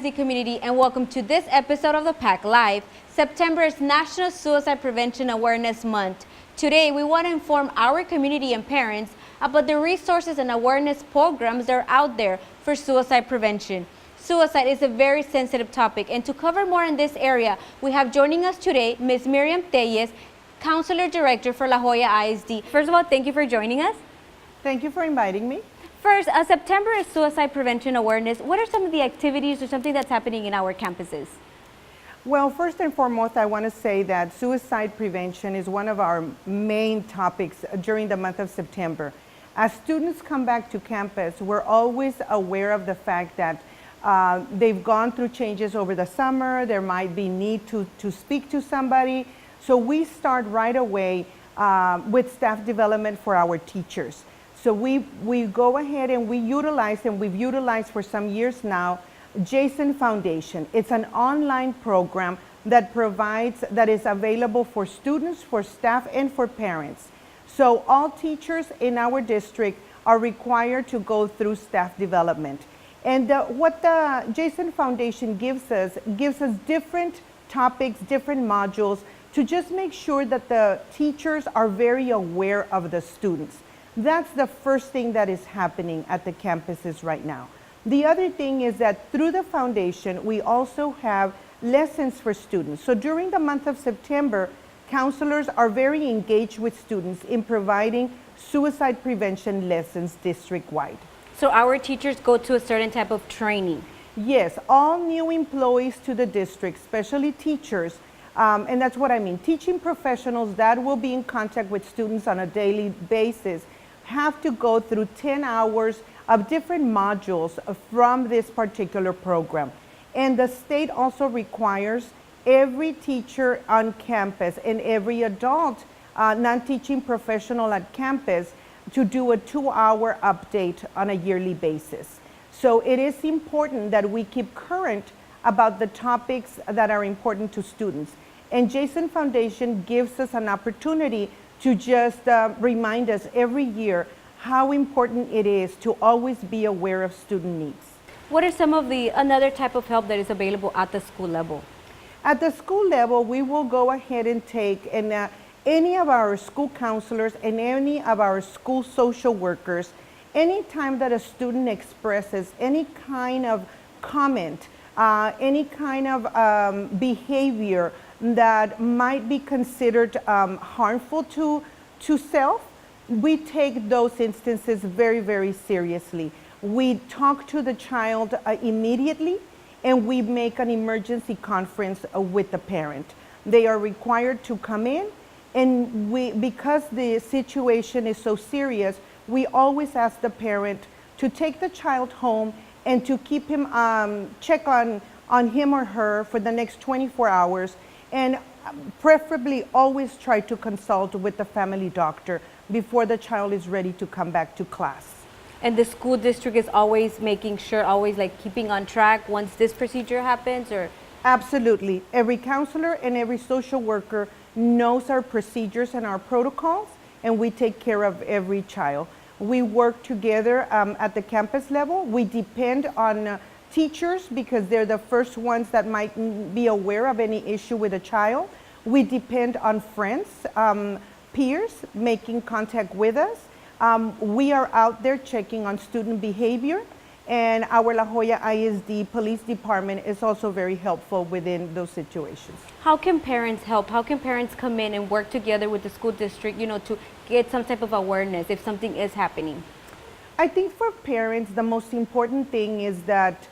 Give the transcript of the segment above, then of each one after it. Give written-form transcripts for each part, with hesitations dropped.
ISD community, and welcome to this episode of the PAC Live. September is National Suicide Prevention Awareness Month. Today, we want to inform our community and parents about the resources and awareness programs that are out there for suicide prevention. Suicide is a very sensitive topic, and to cover more in this area, we have joining us today Ms. Miriam Tellez, Counselor Director for La Joya ISD. First of all, thank you for joining us. Thank you for inviting me. First, September is Suicide Prevention Awareness. What are some of the activities or something that's happening in our campuses? Well, first and foremost, I want to say that suicide prevention is one of our main topics during the month of September. As students come back to campus, we're always aware of the fact that they've gone through changes over the summer. There might be need to speak to somebody. So we start right away with staff development for our teachers. So we go ahead and we utilize, and we've utilized for some years now, Jason Foundation. It's an online program that is available for students, for staff, and for parents. So all teachers in our district are required to go through staff development. And what the Jason Foundation gives us different topics, different modules to just make sure that the teachers are very aware of the students. That's the first thing that is happening at the campuses right now. The other thing is that through the foundation, we also have lessons for students. So during the month of September, counselors are very engaged with students in providing suicide prevention lessons district-wide. So our teachers go to a certain type of training? Yes, all new employees to the district, especially teachers, and that's what I mean, teaching professionals that will be in contact with students on a daily basis, have to go through 10 hours of different modules from this particular program. And the state also requires every teacher on campus and every adult non-teaching professional at campus to do a 2-hour update on a yearly basis. So it is important that we keep current about the topics that are important to students. And Jason Foundation gives us an opportunity to just remind us every year how important it is to always be aware of student needs. What are some of another type of help that is available at the school level? At the school level, we will go ahead and take any of our school counselors and any of our school social workers, anytime that a student expresses any kind of comment, any kind of behavior that might be considered harmful to self, we take those instances very, very seriously. We talk to the child immediately, and we make an emergency conference with the parent. They are required to come in, and because the situation is so serious, we always ask the parent to take the child home and to keep him, check on him or her for the next 24 hours, and preferably always try to consult with the family doctor before the child is ready to come back to class. And the school district is always making sure, always like keeping on track once this procedure happens, or? Absolutely. Every counselor and every social worker knows our procedures and our protocols, and we take care of every child. We work together at the campus level. We depend on teachers because they're the first ones that might be aware of any issue with a child. We depend on friends, peers making contact with us. We are out there checking on student behavior, and our La Joya ISD Police Department is also very helpful within those situations. How can parents help? How can parents come in and work together with the school district, to get some type of awareness if something is happening? I think for parents, the most important thing is that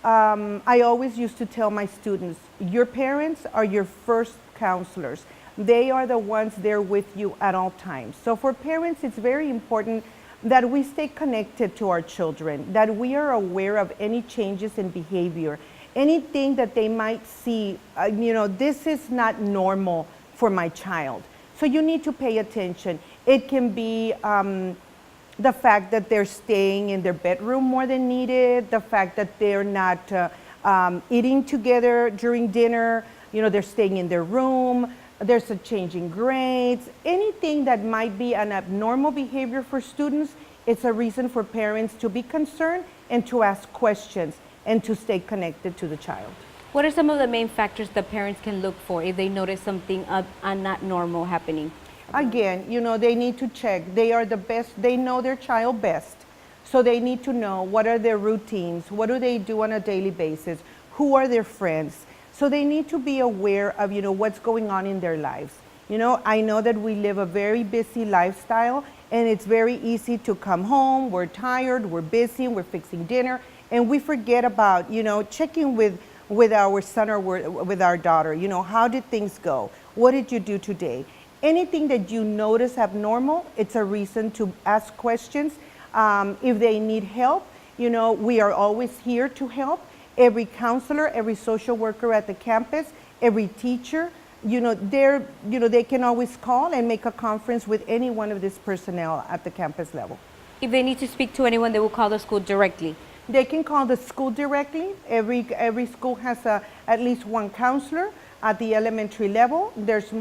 I always used to tell my students, your parents are your first counselors. They are the ones there with you at all times. So for parents, it's very important that we stay connected to our children, that we are aware of any changes in behavior, anything that they might see, this is not normal for my child. So you need to pay attention. It can be the fact that they're staying in their bedroom more than needed, the fact that they're not eating together during dinner, they're staying in their room, there's a change in grades, anything that might be an abnormal behavior for students, it's a reason for parents to be concerned and to ask questions and to stay connected to the child. What are some of the main factors that parents can look for if they notice something not normal happening? Again, they need to check. They are the best, they know their child best. So they need to know what are their routines, what do they do on a daily basis, who are their friends. So they need to be aware of, what's going on in their lives. I know that we live a very busy lifestyle, and it's very easy to come home, we're tired, we're busy, we're fixing dinner, and we forget about, checking with our son or with our daughter, how did things go? What did you do today? Anything that you notice abnormal, it's a reason to ask questions. If they need help, we are always here to help. Every counselor, every social worker at the campus, every teacher, they can always call and make a conference with any one of these personnel at the campus level. If they need to speak to anyone, they will call the school directly. They can call the school directly. Every school has at least one counselor at the elementary level. There's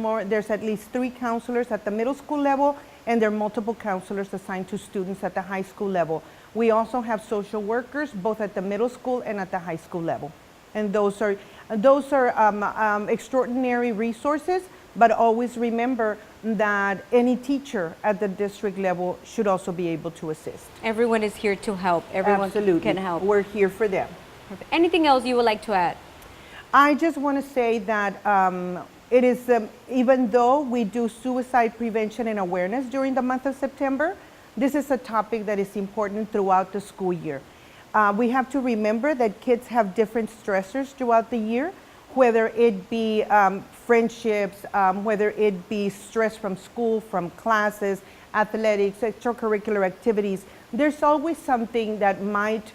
at least 3 counselors at the middle school level, and there are multiple counselors assigned to students at the high school level. We also have social workers both at the middle school and at the high school level. And those are extraordinary resources, but always remember that any teacher at the district level should also be able to assist. Everyone is here to help. Everyone Absolutely. can help. We're here for them. Perfect. Anything else you would like to add? I just want to say that it is, even though we do suicide prevention and awareness during the month of September, this is a topic that is important throughout the school year. We have to remember that kids have different stressors throughout the year, whether it be friendships, whether it be stress from school, from classes, athletics, extracurricular activities. There's always something that might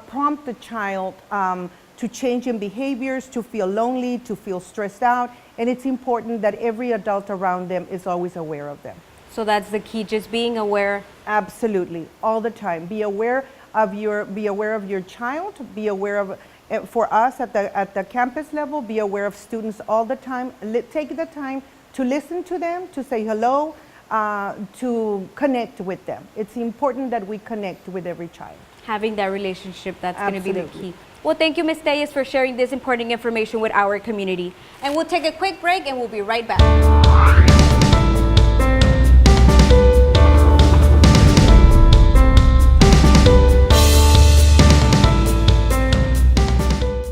prompt the child to change in behaviors, to feel lonely, to feel stressed out, and it's important that every adult around them is always aware of them. So that's the key, just being aware. Absolutely, all the time. Be aware of your child, be aware of, for us at the campus level, be aware of students all the time. Take the time to listen to them, to say hello, to connect with them. It's important that we connect with every child. Having that relationship, that's going to be the Absolutely. key. Well, thank you, Ms. Tellez, for sharing this important information with our community. And we'll take a quick break and we'll be right back.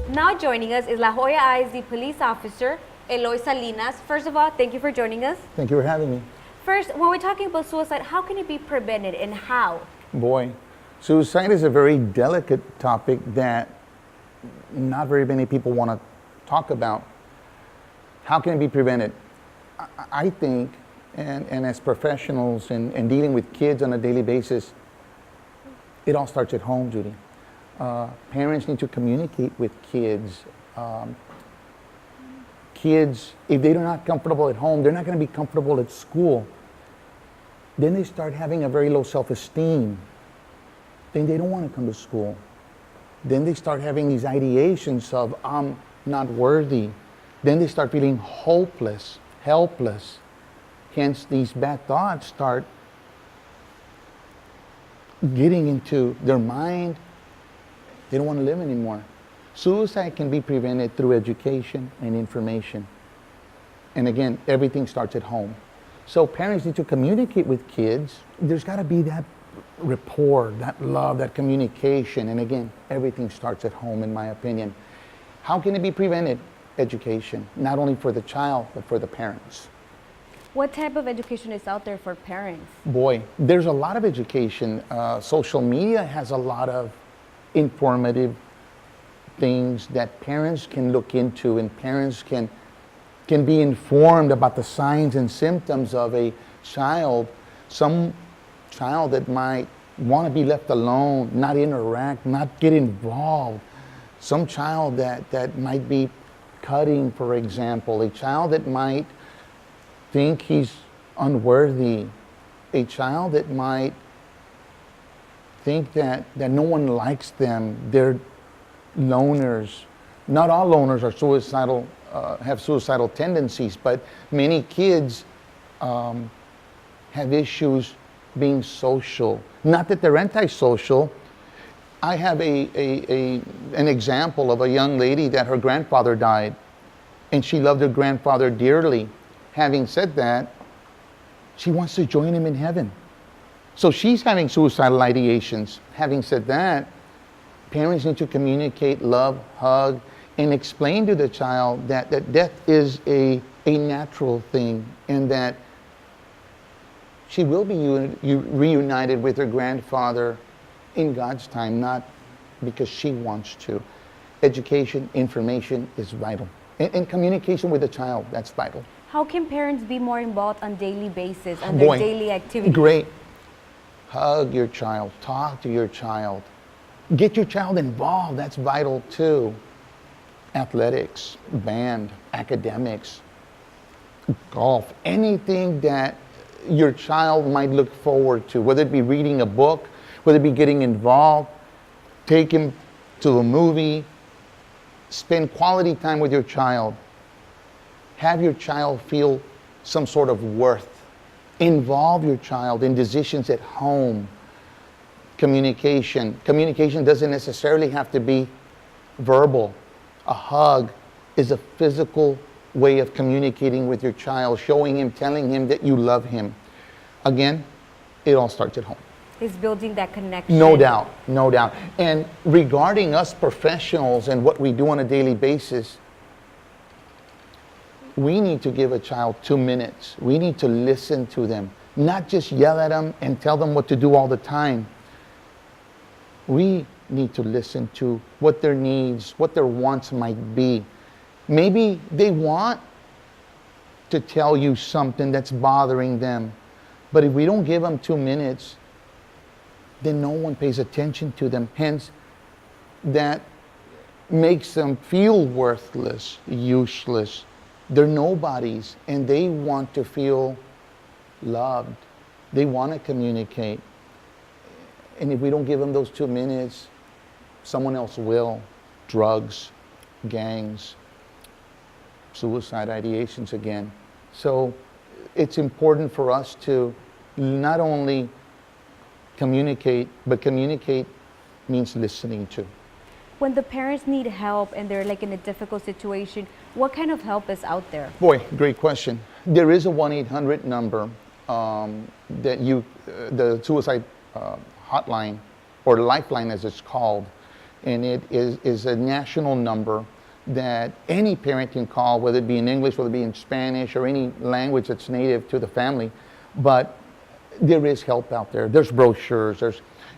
Now joining us is La Jolla ISD police officer, Eloy Salinas. First of all, thank you for joining us. Thank you for having me. First, when we're talking about suicide, how can it be prevented and how? Boy, suicide is a very delicate topic that not very many people want to talk about. How can it be prevented? I think, and as professionals and dealing with kids on a daily basis, it all starts at home, Judy. Parents need to communicate with kids. Kids, if they're not comfortable at home, they're not going to be comfortable at school. Then they start having a very low self-esteem. Then they don't want to come to school. Then they start having these ideations of, I'm not worthy. Then they start feeling hopeless, helpless. Hence, these bad thoughts start getting into their mind. They don't want to live anymore. Suicide can be prevented through education and information. And again, everything starts at home. So parents need to communicate with kids. There's got to be that rapport, that love, that communication. And again, everything starts at home, in my opinion. How can it be prevented? Education, not only for the child, but for the parents. What type of education is out there for parents? Boy, there's a lot of education. Social media has a lot of informative things that parents can look into, and parents can be informed about the signs and symptoms of a child. Some child that might want to be left alone, not interact, not get involved. Some child that might be cutting, for example. A child that might think he's unworthy. A child that might think that no one likes them. They're loners. Not all loners are suicidal, have suicidal tendencies, but many kids have issues being social. Not that they're antisocial. I have an example of a young lady that her grandfather died, and she loved her grandfather dearly. Having said that, she wants to join him in heaven. So she's having suicidal ideations. Having said that, parents need to communicate, love, hug, and explain to the child that death is a natural thing, and that she will be reunited with her grandfather in God's time, not because she wants to. Education, information is vital. And communication with the child, that's vital. How can parents be more involved on daily basis on their daily activities? Great. Hug your child, talk to your child. Get your child involved, that's vital too. Athletics, band, academics, golf, anything that your child might look forward to, whether it be reading a book, whether it be getting involved, take him to a movie, spend quality time with your child. Have your child feel some sort of worth. Involve your child in decisions at home. Communication. Communication doesn't necessarily have to be verbal. A hug is a physical way of communicating with your child, showing him, telling him that you love him. Again, it all starts at home. Is building that connection. No doubt, no doubt. And regarding us professionals and what we do on a daily basis, we need to give a child 2 minutes. We need to listen to them, not just yell at them and tell them what to do all the time. We need to listen to what their needs, what their wants might be. Maybe they want to tell you something that's bothering them, but if we don't give them 2 minutes, then no one pays attention to them. Hence, that makes them feel worthless, useless. They're nobodies, and they want to feel loved. They want to communicate. And if we don't give them those 2 minutes, someone else will. Drugs, gangs, suicide ideations again. So it's important for us to not only communicate, but communicate means listening to. When the parents need help and they're like in a difficult situation, what kind of help is out there? Boy, great question. There is a 1-800 number that the suicide hotline, or lifeline as it's called, and it is a national number that any parent can call, whether it be in English, whether it be in Spanish, or any language that's native to the family. But there is help out there. There's brochures,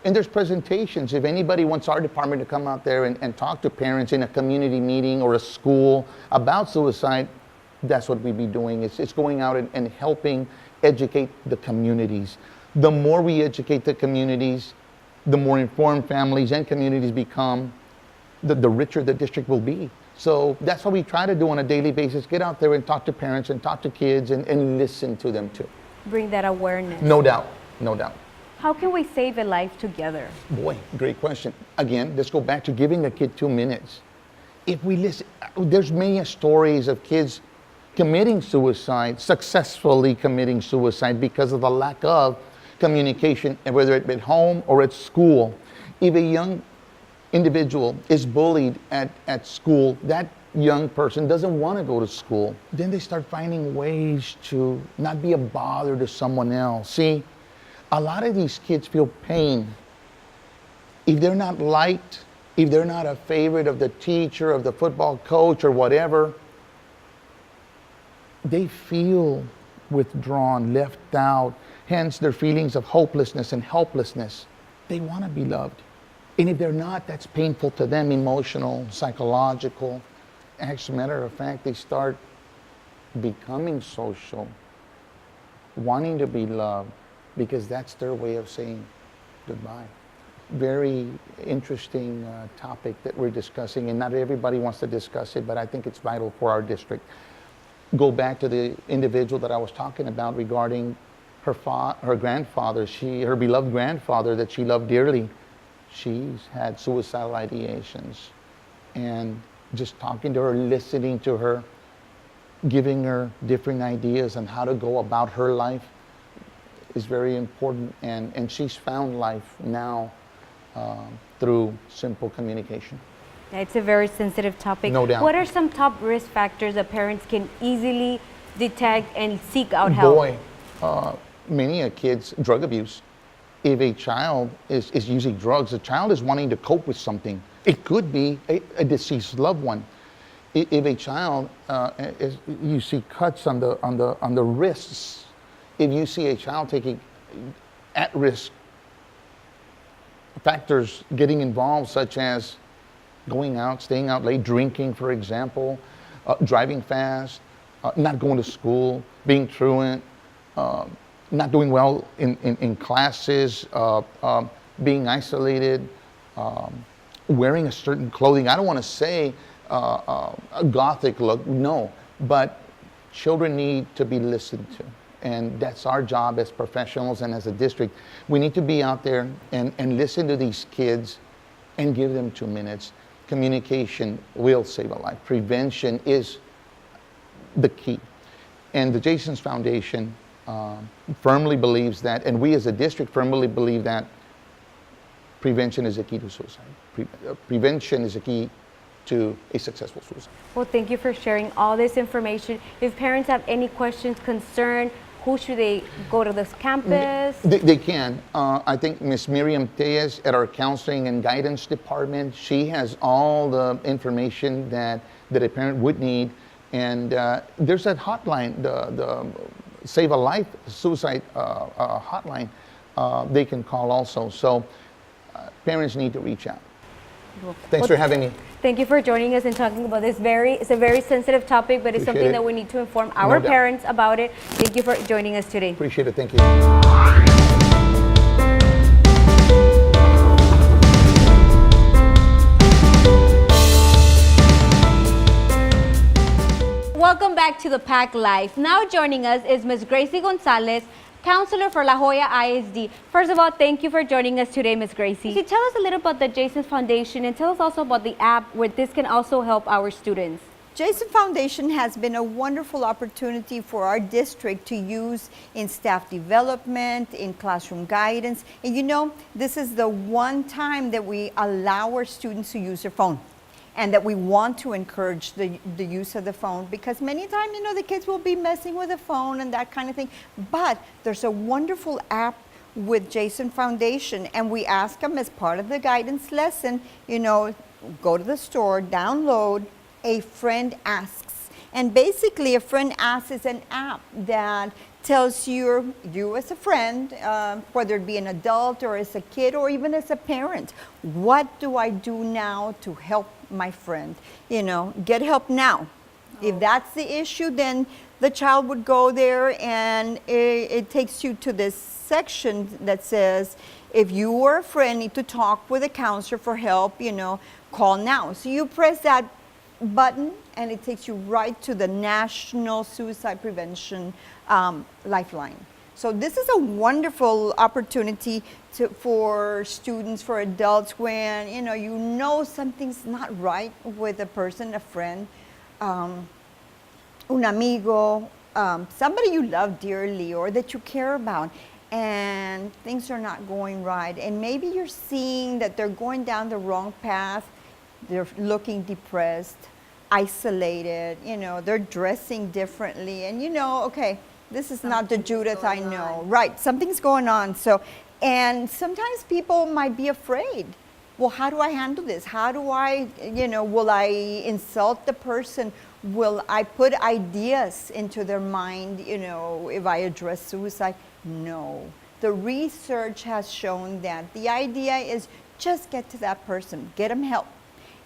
there's presentations. If anybody wants our department to come out there and talk to parents in a community meeting or a school about suicide, that's what we'd be doing. It's going out and helping educate the communities. The more we educate the communities, the more informed families and communities become, the richer the district will be. So that's what we try to do on a daily basis. Get out there and talk to parents and talk to kids and listen to them too. Bring that awareness. No doubt, no doubt. How can we save a life together? Boy, great question. Again, let's go back to giving a kid 2 minutes. If we listen, there's many stories of kids committing suicide, successfully committing suicide because of the lack of communication, whether it be at home or at school. If a young individual is bullied at school, that young person doesn't want to go to school. Then they start finding ways to not be a bother to someone else. See, a lot of these kids feel pain. If they're not liked, if they're not a favorite of the teacher, of the football coach, or whatever, they feel withdrawn, left out, hence their feelings of hopelessness and helplessness. They want to be loved. And if they're not, that's painful to them, emotional, psychological. As a matter of fact, they start becoming social, wanting to be loved, because that's their way of saying goodbye. Very interesting topic that we're discussing, and not everybody wants to discuss it, but I think it's vital for our district. Go back to the individual that I was talking about regarding her grandfather, her beloved grandfather that she loved dearly. She's had suicidal ideations, and just talking to her, listening to her, giving her different ideas on how to go about her life is very important. And she's found life now through simple communication. It's a very sensitive topic. No doubt. What are some top risk factors that parents can easily detect and seek out help? Boy, many a kids, drug abuse. If a child is using drugs, a child is wanting to cope with something. It could be a deceased loved one. If a child, you see cuts on the wrists, if you see a child taking at-risk factors getting involved, such as going out, staying out late, drinking, for example, driving fast, not going to school, being truant, not doing well in classes, being isolated, wearing a certain clothing. I don't want to say a gothic look, no, but children need to be listened to. And that's our job as professionals and as a district. We need to be out there and listen to these kids and give them 2 minutes. Communication will save a life. Prevention is the key. And the Jason's Foundation firmly believes that, and we as a district firmly believe that prevention is the key to suicide. Prevention is the key to a successful suicide. Well, thank you for sharing all this information. If parents have any questions, concern, who should they go to this campus? They can. I think Miss Miriam Tellez at our counseling and guidance department, she has all the information that a parent would need. And there's that hotline, the Save a Life suicide hotline, they can call also. So parents need to reach out. Thanks for having me. Thank you for joining us and talking about this. It's a very sensitive topic, but it's Appreciate something it. that we need to inform our No doubt. parents about it. Thank you for joining us today. Appreciate it. Thank you. Welcome back to the PAC Live. Now joining us is Ms. Gracie Gonzalez, counselor for La Jolla ISD. First of all, thank you for joining us today, Ms. Gracie. Can you tell us a little about the Jason's Foundation and tell us also about the app where this can also help our students? Jason Foundation has been a wonderful opportunity for our district to use in staff development, in classroom guidance. And you know, this is the one time that we allow our students to use their phone, and that we want to encourage the use of the phone, because many times, you know, the kids will be messing with the phone and that kind of thing. But there's a wonderful app with Jason Foundation, and we ask them as part of the guidance lesson, you know, go to the store, download A Friend Asks. And basically, A Friend Asks is an app that tells you as a friend, whether it be an adult or as a kid or even as a parent, what do I do now to help my friend? You know, get help now. If that's the issue, then the child would go there, and it takes you to this section that says, if you or a friend need to talk with a counselor for help, you know, call now. So you press that button and it takes you right to the National Suicide Prevention Lifeline. So this is a wonderful opportunity for students, for adults, when you know something's not right with a person, a friend, un amigo, somebody you love dearly or that you care about, and things are not going right. And maybe you're seeing that they're going down the wrong path. They're looking depressed, isolated, they're dressing differently, and okay, this is not the Judith I know. Right, something's going on. So, and sometimes people might be afraid. Well, how do I handle this? How do I, will I insult the person? Will I put ideas into their mind, if I address suicide? No. The research has shown that the idea is just get to that person, get them help.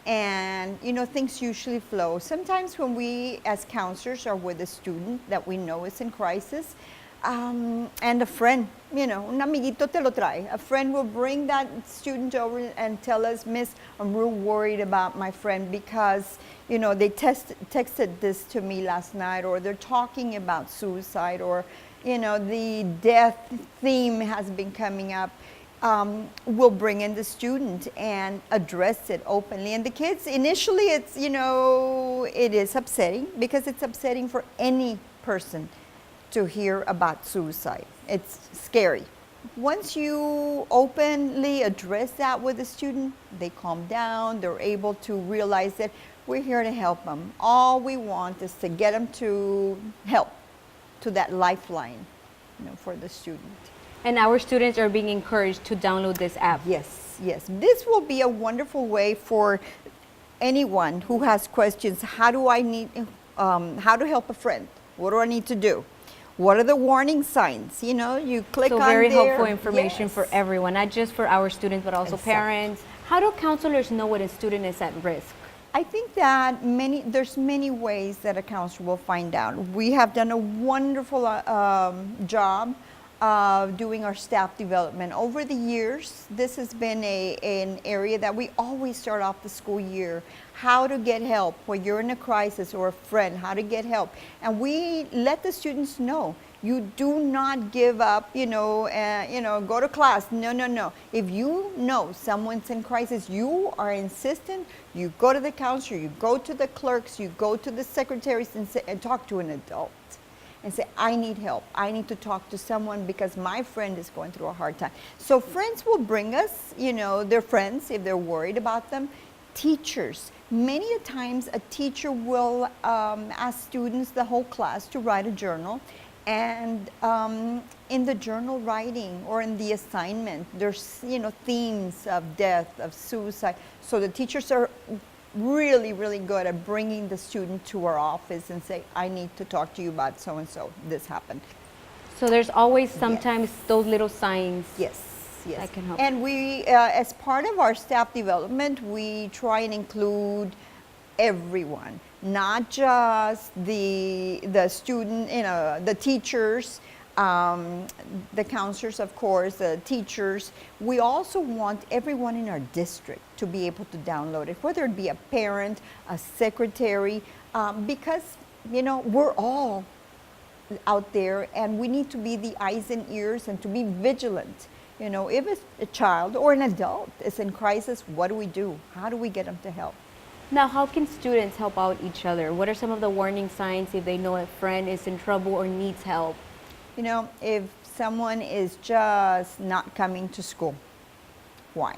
And, things usually flow. Sometimes when we, as counselors, are with a student that we know is in crisis, and a friend, un amiguito te lo trae. A friend will bring that student over and tell us, Miss, I'm real worried about my friend because, they texted this to me last night, or they're talking about suicide, or, the death theme has been coming up. We'll bring in the student and address it openly. And the kids, initially, it's, it is upsetting, because it's upsetting for any person to hear about suicide. It's scary. once you openly address that with the student, they calm down, they're able to realize that we're here to help them. All we want is to get them to help, to that lifeline, for the student. And our students are being encouraged to download this app. Yes, yes. This will be a wonderful way for anyone who has questions. How to help a friend? What do I need to do? What are the warning signs? You click So on very there. helpful information Yes. for everyone, not just for our students, but also Exactly. parents. How do counselors know when a student is at risk? I think that there's many ways that a counselor will find out. We have done a wonderful job of doing our staff development. Over the years, this has been an area that we always start off the school year. How to get help when you're in a crisis, or a friend, how to get help. And we let the students know, you do not give up, go to class. No. If you know someone's in crisis, you are insistent, you go to the counselor, you go to the clerks, you go to the secretaries and talk to an adult and say, I need help. I need to talk to someone because my friend is going through a hard time. So friends will bring us, their friends if they're worried about them. Teachers, many a times a teacher will ask students, the whole class, to write a journal. And in the journal writing or in the assignment, there's themes of death, of suicide. So the teachers are really, really good at bringing the student to our office and say, I need to talk to you about so and so. This happened. So there's always sometimes those little signs. Yes. That can help. And we, as part of our staff development, we try and include everyone, not just the student, the teachers, the counselors, of course, the teachers. We also want everyone in our district to be able to download it, whether it be a parent, a secretary, because, we're all out there and we need to be the eyes and ears and to be vigilant. If it's a child or an adult is in crisis, what do we do? How do we get them to help? Now, how can students help out each other? What are some of the warning signs if they know a friend is in trouble or needs help? If someone is just not coming to school, why?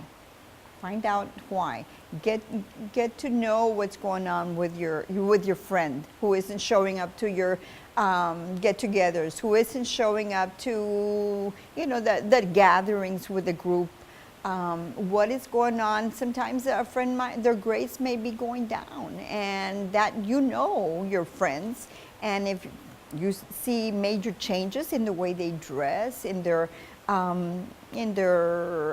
Find out why. Get to know what's going on with your friend who isn't showing up to your get-togethers, who isn't showing up to the gatherings with the group. What is going on? Sometimes a friend their grades may be going down, and that your friends, and if you see major changes in the way they dress, in their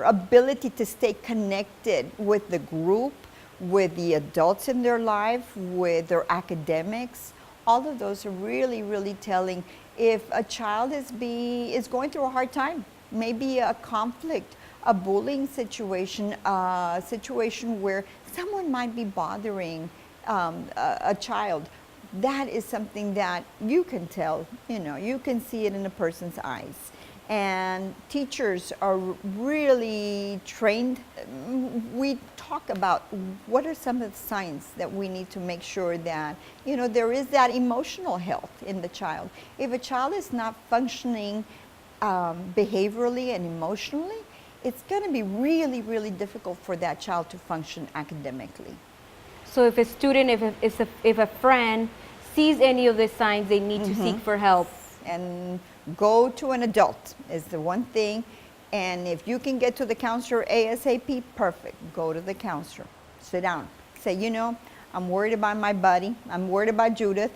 ability to stay connected with the group, with the adults in their life, with their academics, all of those are really, really telling. If a child is going through a hard time, maybe a conflict, a bullying situation, a situation where someone might be bothering a child, that is something that you can tell, you can see it in a person's eyes. And teachers are really trained. We talk about what are some of the signs that we need to make sure that, there is that emotional health in the child. If a child is not functioning behaviorally and emotionally, it's going to be really, really difficult for that child to function academically. So if a student, if a friend sees any of these signs, they need to seek for help. And go to an adult is the one thing. And if you can get to the counselor ASAP, perfect. Go to the counselor. Sit down. Say, I'm worried about my buddy. I'm worried about Judith.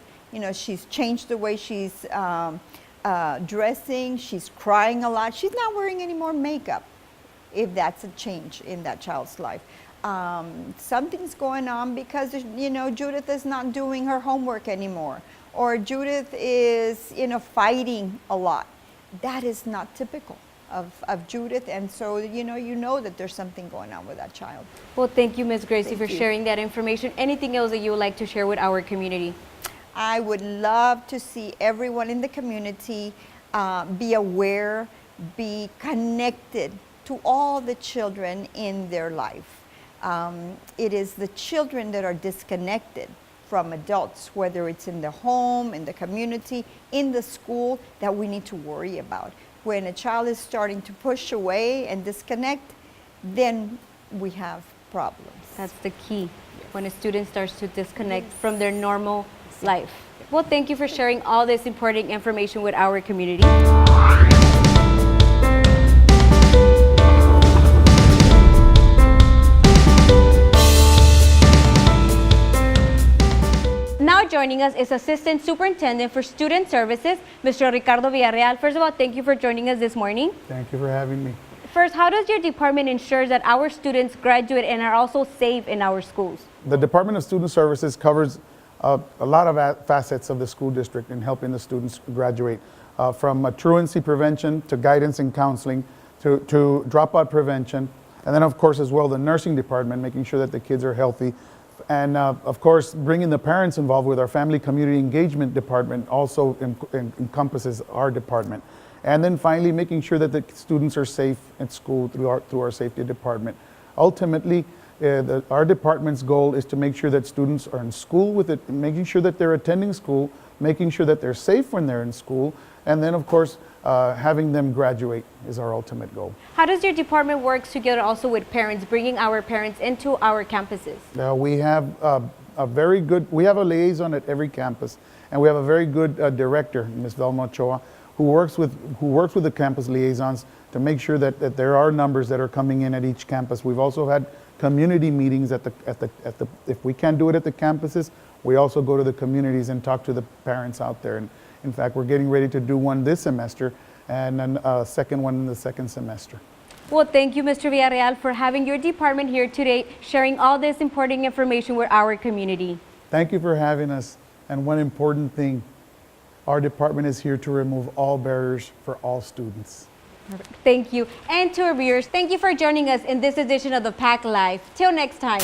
She's changed the way she's dressing. She's crying a lot. She's not wearing any more makeup, if that's a change in that child's life. Something's going on because, Judith is not doing her homework anymore. Or Judith is, fighting a lot. That is not typical of Judith. And so, you know that there's something going on with that child. Well, thank you, Ms. Gracie, Thank for you. sharing that information. Anything else that you would like to share with our community? I would love to see everyone in the community be aware, be connected to all the children in their life. It is the children that are disconnected from adults, whether it's in the home, in the community, in the school, that we need to worry about. when a child is starting to push away and disconnect, then we have problems. That's the key, when a student starts to disconnect from their normal life. Well, thank you for sharing all this important information with our community. Now joining us is Assistant Superintendent for Student Services, Mr. Ricardo Villarreal. First of all, thank you for joining us this morning. Thank you for having me. First, how does your department ensure that our students graduate and are also safe in our schools? The Department of Student Services covers a lot of facets of the school district in helping the students graduate, from truancy prevention to guidance and counseling to dropout prevention, and then of course as well the nursing department, making sure that the kids are healthy, and of course bringing the parents involved with our family community engagement department also encompasses our department. And then finally, making sure that the students are safe at school through our safety department. Ultimately, our department's goal is to make sure that students are in school with it, making sure that they're attending school, making sure that they're safe when they're in school, and then of course, having them graduate is our ultimate goal. How does your department work together also with parents, bringing our parents into our campuses? We have we have a liaison at every campus, and we have a very good director, Ms. Velma Ochoa, who works with the campus liaisons to make sure that there are numbers that are coming in at each campus. We've also had community meetings if we can't do it at the campuses, we also go to the communities and talk to the parents out there. And in fact, we're getting ready to do one this semester and then a second one in the second semester. Well, thank you, Mr. Villarreal, for having your department here today, sharing all this important information with our community. Thank you for having us. And one important thing, our department is here to remove all barriers for all students. Thank you. And to our viewers, thank you for joining us in this edition of the PAC Live. Till next time.